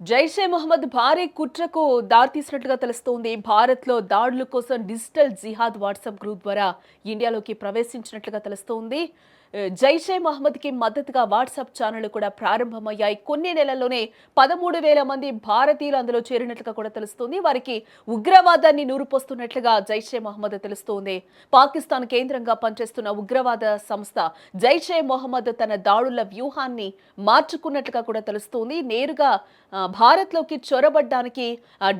జైషే మొహమ్మద్ భారీ కుట్రకు దారితీసినట్లుగా తెలుస్తోంది. భారత్లో దాడుల కోసం డిజిటల్ జిహాద్ వాట్సాప్ గ్రూప్ ద్వారా ఇండియాలోకి ప్రవేశించినట్లుగా తెలుస్తోంది. జైషే మహమ్మద్కి మద్దతుగా వాట్సాప్ ఛానళ్లు కూడా ప్రారంభమయ్యాయి. కొన్ని నెలల్లోనే 13,000 మంది భారతీయులు అందులో చేరినట్లుగా కూడా తెలుస్తోంది. వారికి ఉగ్రవాదాన్ని నూరుపోస్తున్నట్లుగా జైషే మహమ్మద్ తెలుస్తోంది. పాకిస్తాన్ కేంద్రంగా పనిచేస్తున్న ఉగ్రవాద సంస్థ జైషే మొహమ్మద్ తన దాడుల వ్యూహాన్ని మార్చుకున్నట్లుగా కూడా తెలుస్తోంది. నేరుగా భారత్లోకి చొరబడ్డానికి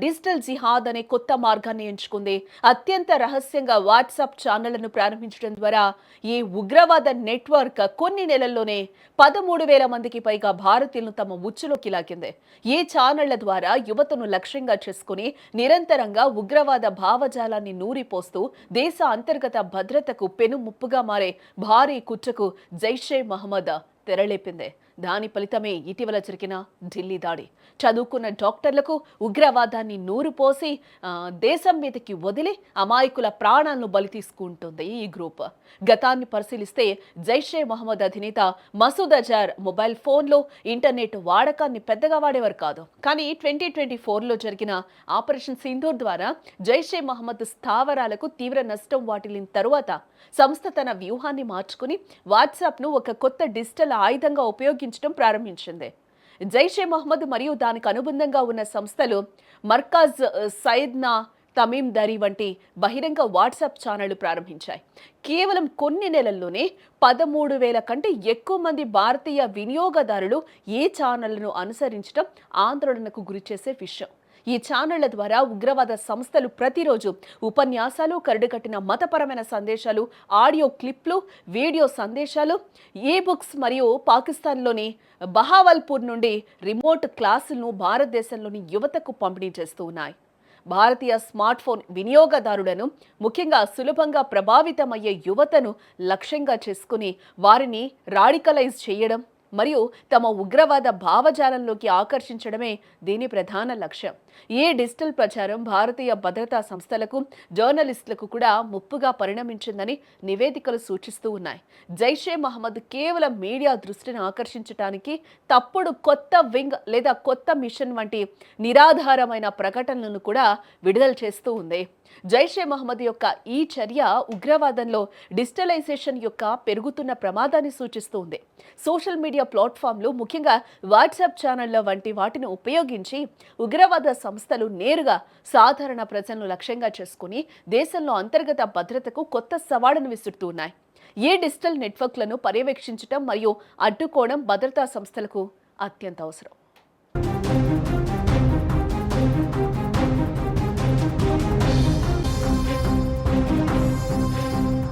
డిజిటల్ జిహాద్ అనే కొత్త మార్గాన్ని ఎంచుకుంది. అత్యంత రహస్యంగా వాట్సాప్ ఛానళ్లను ప్రారంభించడం ద్వారా ఈ ఉగ్రవాద నెట్వర్క్ కొన్ని నెలల్లోనే 13,000 మందికి పైగా భారతీయులను తమ ఉచ్చులోకి లాగింది. ఈ ఛానళ్ల ద్వారా యువతను లక్ష్యంగా చేసుకుని నిరంతరంగా ఉగ్రవాద భావజాలాన్ని నూరిపోస్తూ దేశ అంతర్గత భద్రతకు పెనుముప్పుగా మారే భారీ కుట్రకు జైషే మహమ్మద్ తెరలేపింది. దాని ఫలితమే ఇటీవల జరిగిన ఢిల్లీ దాడి. చదువుకున్న డాక్టర్లకు ఉగ్రవాదాన్ని నూరుపోసి దేశం మీదకి వదిలి అమాయకుల ప్రాణాలను బలి తీసుకుంటుంది ఈ గ్రూప్. గతాన్ని పరిశీలిస్తే జైషే మహమ్మద్ అధినేత మసూద్ అజార్ మొబైల్ ఫోన్లో ఇంటర్నెట్ వాడకాన్ని పెద్దగా వాడేవారు కాదు. కానీ 2024లో జరిగిన ఆపరేషన్ సింధూర్ ద్వారా జైషే మహమ్మద్ స్థావరాలకు తీవ్ర నష్టం వాటిల్లిన తరువాత సంస్థ తన వ్యూహాన్ని మార్చుకుని వాట్సాప్ను ఒక కొత్త డిజిటల్ ఆయుధంగా ఉపయోగించడం ప్రారంభించింది. జైషే మహమ్మద్ మరియు దానికి అనుబంధంగా ఉన్న సంస్థలు మర్కాజ్ సైద్నా తమీమ్ దరీ వంటి బహిరంగ వాట్సాప్ ఛానళ్లు ప్రారంభించాయి. కేవలం కొన్ని నెలల్లోనే 13,000 కంటే ఎక్కువ మంది భారతీయ వినియోగదారులు ఈ ఛానళ్లను అనుసరించడం ఆందోళనకు గురిచేసే విషయం. ఈ ఛానళ్ల ద్వారా ఉగ్రవాద సంస్థలు ప్రతిరోజు ఉపన్యాసాలు, కరడుకట్టిన మతపరమైన సందేశాలు, ఆడియో క్లిప్లు, వీడియో సందేశాలు, ఈ బుక్స్ మరియు పాకిస్తాన్లోని బహావల్పూర్ నుండి రిమోట్ క్లాసులను భారతదేశంలోని యువతకు పంపిణీ చేస్తూ ఉన్నాయి. భారతీయ స్మార్ట్ ఫోన్ వినియోగదారులను, ముఖ్యంగా సులభంగా ప్రభావితమయ్యే యువతను లక్ష్యంగా చేసుకుని వారిని రాడికలైజ్ చేయడం మరియు తమ ఉగ్రవాద భావజాలంలోకి ఆకర్షించడమే దీని ప్రధాన లక్ష్యం. ఈ డిజిటల్ ప్రచారం భారతీయ భద్రతా సంస్థలకు, జర్నలిస్టులకు కూడా ముప్పుగా పరిణమించిందని నివేదికలు సూచిస్తూ ఉన్నాయి. జైషే మహమ్మద్ కేవలం మీడియా దృష్టిని ఆకర్షించడానికి తప్పుడు కొత్త వింగ్ లేదా కొత్త మిషన్ వంటి నిరాధారమైన ప్రకటనలను కూడా విడుదల చేస్తూ ఉంది. జైషే మహమ్మద్ యొక్క ఈ చర్య ఉగ్రవాదంలో డిజిటలైజేషన్ యొక్క పెరుగుతున్న ప్రమాదాన్ని సూచిస్తుంది. సోషల్ మీడియా ప్లాట్ఫామ్లు, ముఖ్యంగా వాట్సాప్ ఛానళ్ల వంటి వాటిని ఉపయోగించి ఉగ్రవాద సంస్థలు నేరుగా సాధారణ ప్రజలను లక్ష్యంగా చేసుకుని దేశంలో అంతర్గత భద్రతకు కొత్త సవాళ్లను విసురుతున్నాయి. ఈ డిజిటల్ నెట్వర్క్లను పర్యవేక్షించడం మరియు అడ్డుకోవడం భద్రతా సంస్థలకు అత్యంత అవసరం.